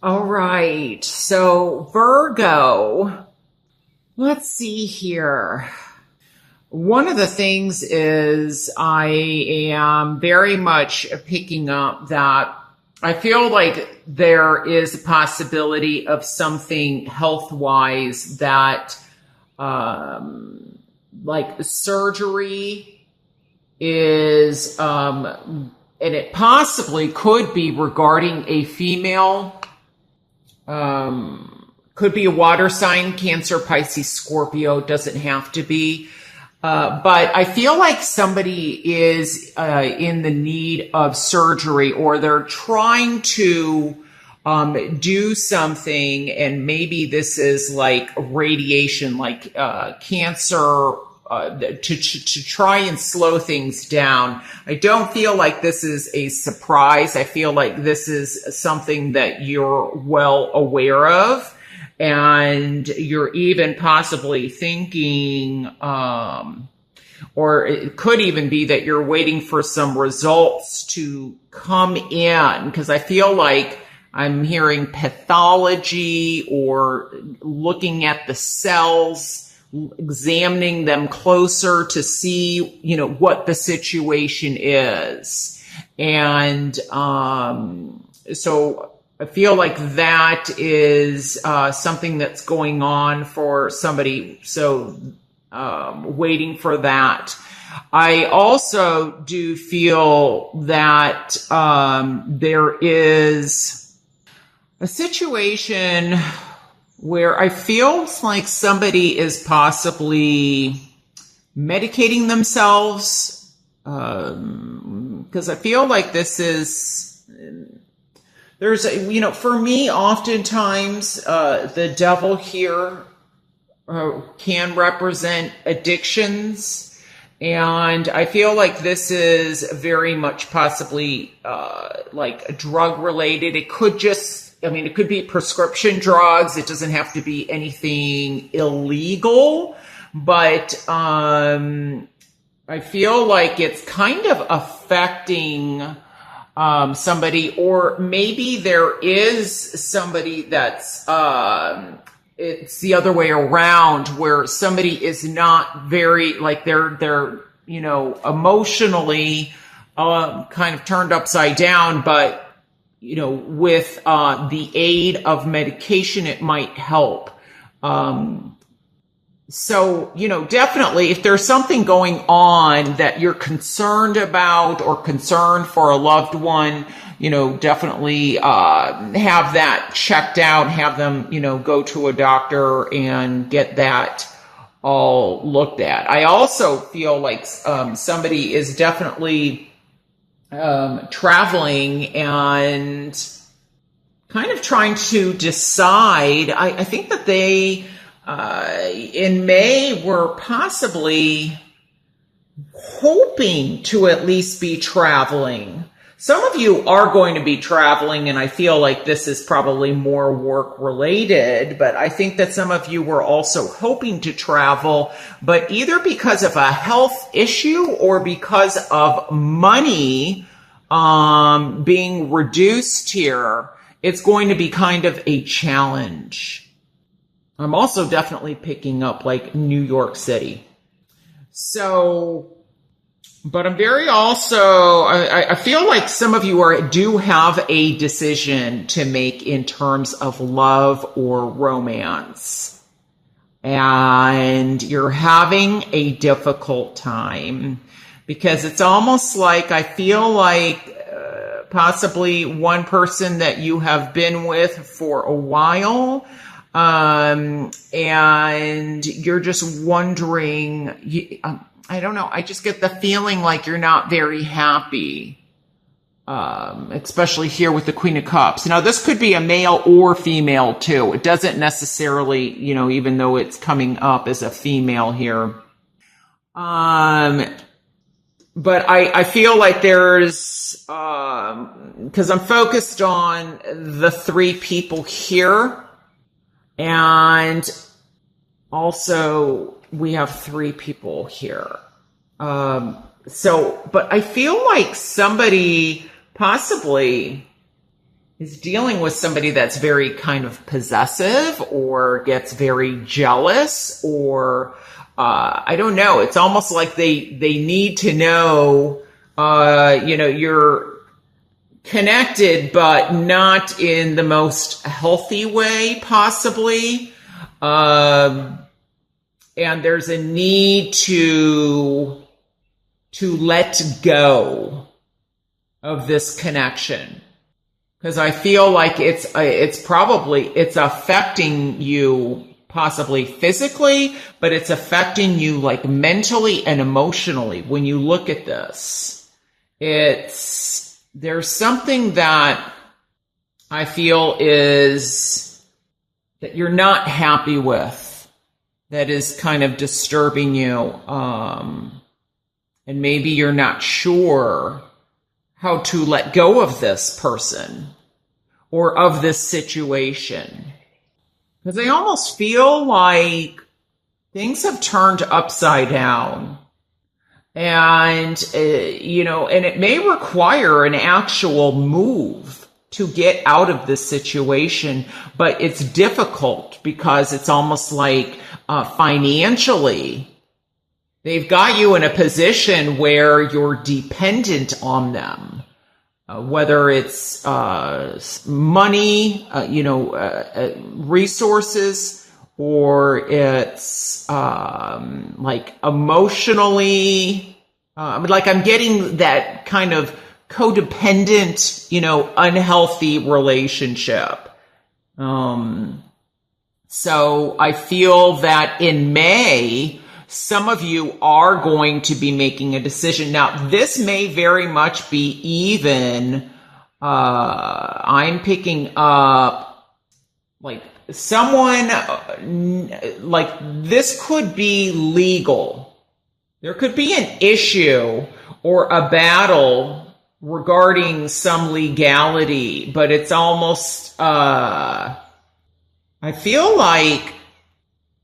All right. So, Virgo, let's see here. One of the things is I am very much picking up that I feel like there is a possibility of something health wise that, like surgery is, and it possibly could be regarding a female. Could be a water sign, Cancer, Pisces, Scorpio, doesn't have to be. But I feel like somebody is in the need of surgery, or they're trying to do something, and maybe this is like radiation, like cancer, to try and slow things down. I don't feel like this is a surprise. I feel like this is something that you're well aware of. And you're even possibly thinking, or it could even be that you're waiting for some results to come in, because I feel like I'm hearing pathology or looking at the cells, examining them closer to see, what the situation is. And so I feel like that is something that's going on for somebody. So waiting for that. I also do feel that there is a situation where I feel like somebody is possibly medicating themselves, because I feel like this is... There's, for me, oftentimes, the devil here can represent addictions. And I feel like this is very much possibly, like drug related. It could it could be prescription drugs. It doesn't have to be anything illegal, but, I feel like it's kind of affecting somebody, or maybe there is somebody that's, it's the other way around, where somebody is not very, like they're, emotionally, kind of turned upside down, but, with, the aid of medication, it might help. So, definitely if there's something going on that you're concerned about or concerned for a loved one, definitely have that checked out, have them, go to a doctor and get that all looked at. I also feel like somebody is definitely traveling and kind of trying to decide. I think that they... in May, we're possibly hoping to at least be traveling. Some of you are going to be traveling, and I feel like this is probably more work related, but I think that some of you were also hoping to travel, but either because of a health issue or because of money being reduced here, it's going to be kind of a challenge. I'm also definitely picking up like New York City. So, but I'm very also, I feel like some of you do have a decision to make in terms of love or romance. And you're having a difficult time, because it's almost like I feel like possibly one person that you have been with for a while, and you're just wondering, I don't know, I just get the feeling like you're not very happy, especially here with the Queen of Cups. Now, this could be a male or female too. It doesn't necessarily, even though it's coming up as a female here. But I feel like there's, because I'm focused on the three people here. And also we have three people here. But I feel like somebody possibly is dealing with somebody that's very kind of possessive or gets very jealous, or I don't know. It's almost like they need to know, you're connected, but not in the most healthy way, possibly. And there's a need to let go of this connection, because I feel like it's affecting you possibly physically, but it's affecting you like mentally and emotionally. When you look at this, there's something that I feel is that you're not happy with, that is kind of disturbing you. And maybe you're not sure how to let go of this person or of this situation. Because I almost feel like things have turned upside down. And, and it may require an actual move to get out of this situation, but it's difficult because it's almost like financially, they've got you in a position where you're dependent on them, whether it's money, resources, or it's like emotionally, like I'm getting that kind of codependent, unhealthy relationship. So I feel that in May, some of you are going to be making a decision. Now, this may very much be even, I'm picking up like someone, like this could be legal. There could be an issue or a battle regarding some legality, but it's almost, I feel like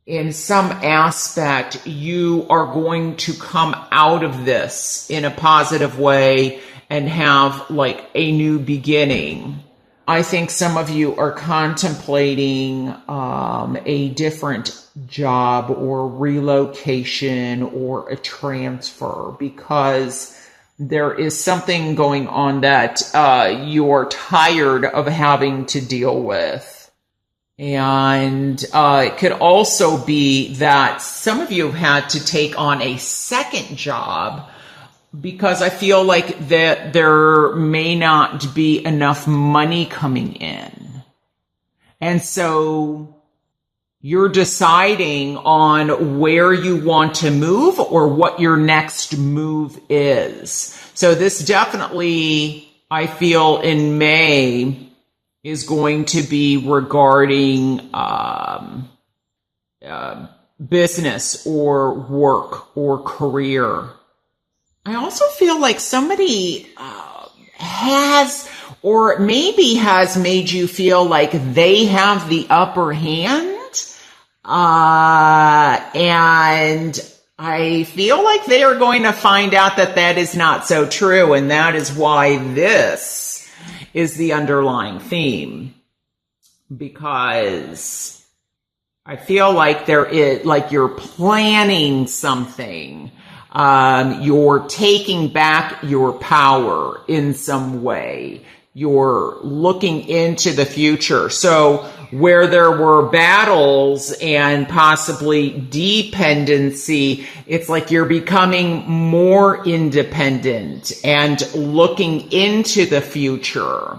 in some aspect, you are going to come out of this in a positive way and have like a new beginning. I think some of you are contemplating a different job or relocation or a transfer, because there is something going on that you're tired of having to deal with. And it could also be that some of you have had to take on a second job, because I feel like that there may not be enough money coming in. And so you're deciding on where you want to move or what your next move is. So this definitely, I feel, in May is going to be regarding business or work or career. I also feel like somebody has, or maybe has made you feel like they have the upper hand. And I feel like they are going to find out that that is not so true. And that is why this is the underlying theme. Because I feel like there is, like you're planning something. You're taking back your power in some way. You're looking into the future. So where there were battles and possibly dependency, it's like you're becoming more independent and looking into the future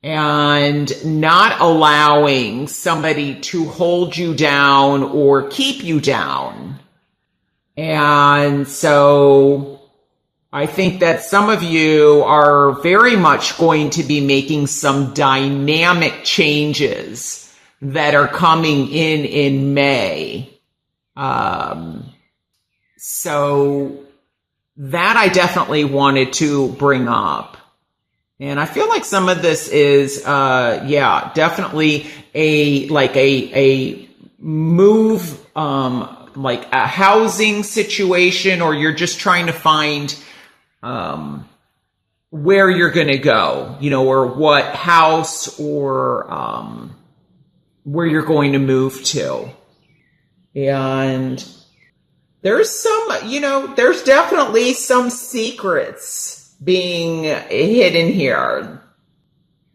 and not allowing somebody to hold you down or keep you down. And so I think that some of you are very much going to be making some dynamic changes that are coming in May. So that I definitely wanted to bring up. And I feel like some of this is, definitely a move, like a housing situation, or you're just trying to find where you're going to go, you know, or what house or where you're going to move to. And there's some, you know, there's definitely some secrets being hidden here.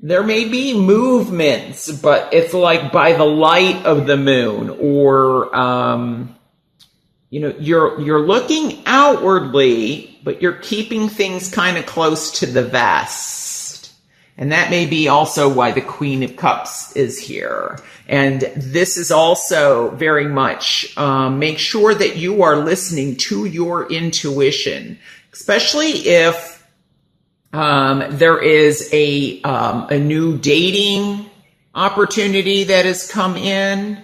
There may be movements, but it's like by the light of the moon, or, you know, you're looking outwardly, but you're keeping things kind of close to the vest. And that may be also why the Queen of Cups is here. And this is also very much, make sure that you are listening to your intuition, especially if there is a new dating opportunity that has come in,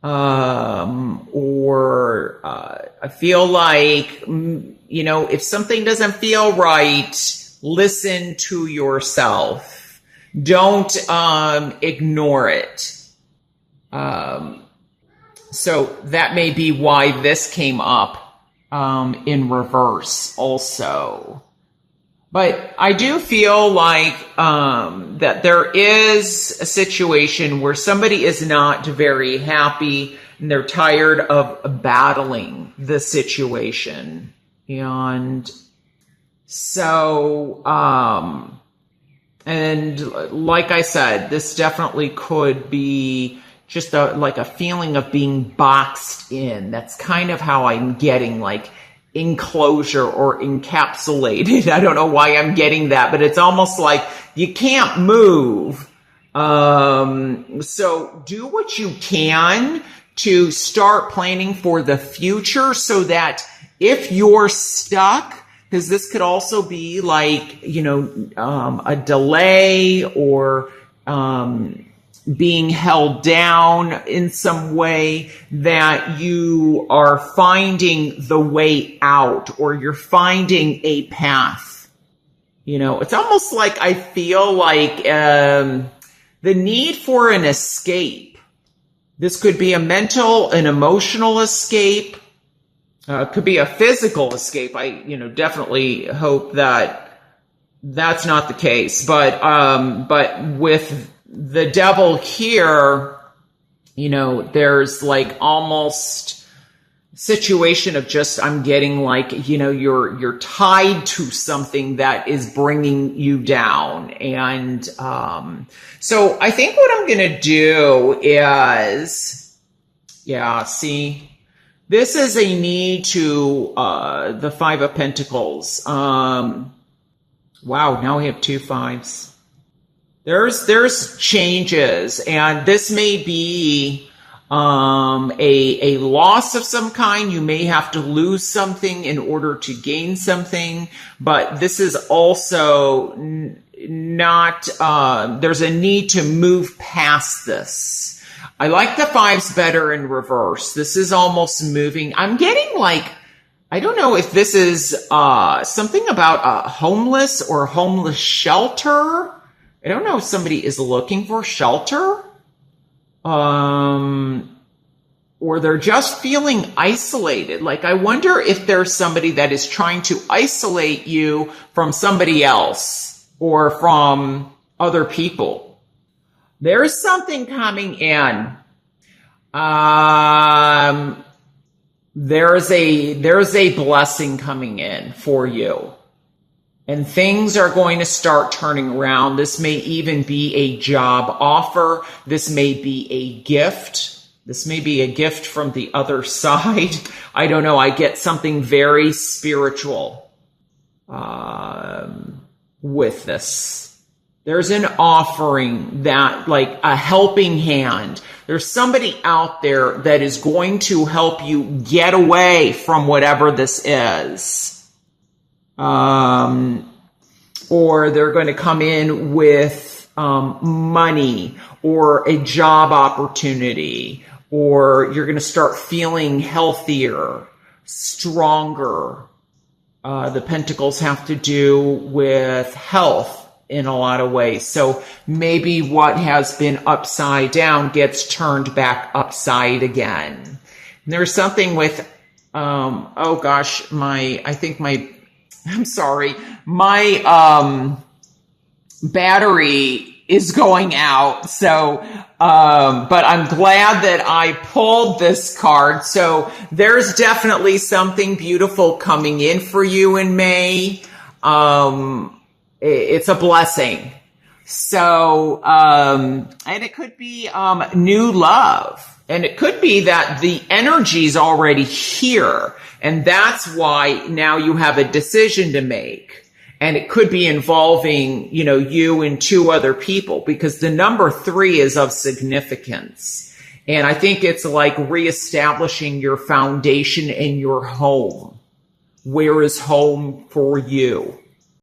or I feel like, you know, if something doesn't feel right, listen to yourself. Don't ignore it. So that may be why this came up in reverse also. But I do feel like that there is a situation where somebody is not very happy and they're tired of battling the situation. And so, and like I said, this definitely could be just like a feeling of being boxed in. That's kind of how I'm getting, like, enclosure or encapsulated. I don't know why I'm getting that, but it's almost like you can't move. So do what you can to start planning for the future, so that if you're stuck, because this could also be like, you know, a delay, or being held down in some way, that you are finding the way out, or you're finding a path. You know, it's almost like I feel like the need for an escape. This could be a mental and emotional escape. Could be a physical escape. I, you know, definitely hope that that's not the case. But with the devil here, you know, there's like almost situation of just, I'm getting like, you know, you're tied to something that is bringing you down. And so I think what I'm going to do is, yeah, see, this is a need to the Five of Pentacles. Wow, now we have 2 5s. There's changes, and this may be a loss of some kind. You may have to lose something in order to gain something, but this is also not, there's a need to move past this. I like the 5s better in reverse. This is almost moving. I'm getting like, I don't know if this is something about a homeless or homeless shelter. I don't know if somebody is looking for shelter, or they're just feeling isolated. Like, I wonder if there's somebody that is trying to isolate you from somebody else or from other people. There's something coming in. There's a blessing coming in for you. And things are going to start turning around. This may even be a job offer. This may be a gift. This may be a gift from the other side. I don't know. I get something very spiritual with this. There's an offering, that, like a helping hand. There's somebody out there that is going to help you get away from whatever this is. Or they're going to come in with money or a job opportunity, or you're going to start feeling healthier, stronger. The Pentacles have to do with health in a lot of ways. So maybe what has been upside down gets turned back upside again. And there's something with, oh gosh, I think my I'm sorry, my battery is going out. So, but I'm glad that I pulled this card. So there's definitely something beautiful coming in for you in May. It's a blessing. So, and it could be new love. And it could be that the energy's already here. And that's why now you have a decision to make. And it could be involving, you know, you and two other people, because the number 3 is of significance. And I think it's like reestablishing your foundation in your home. Where is home for you?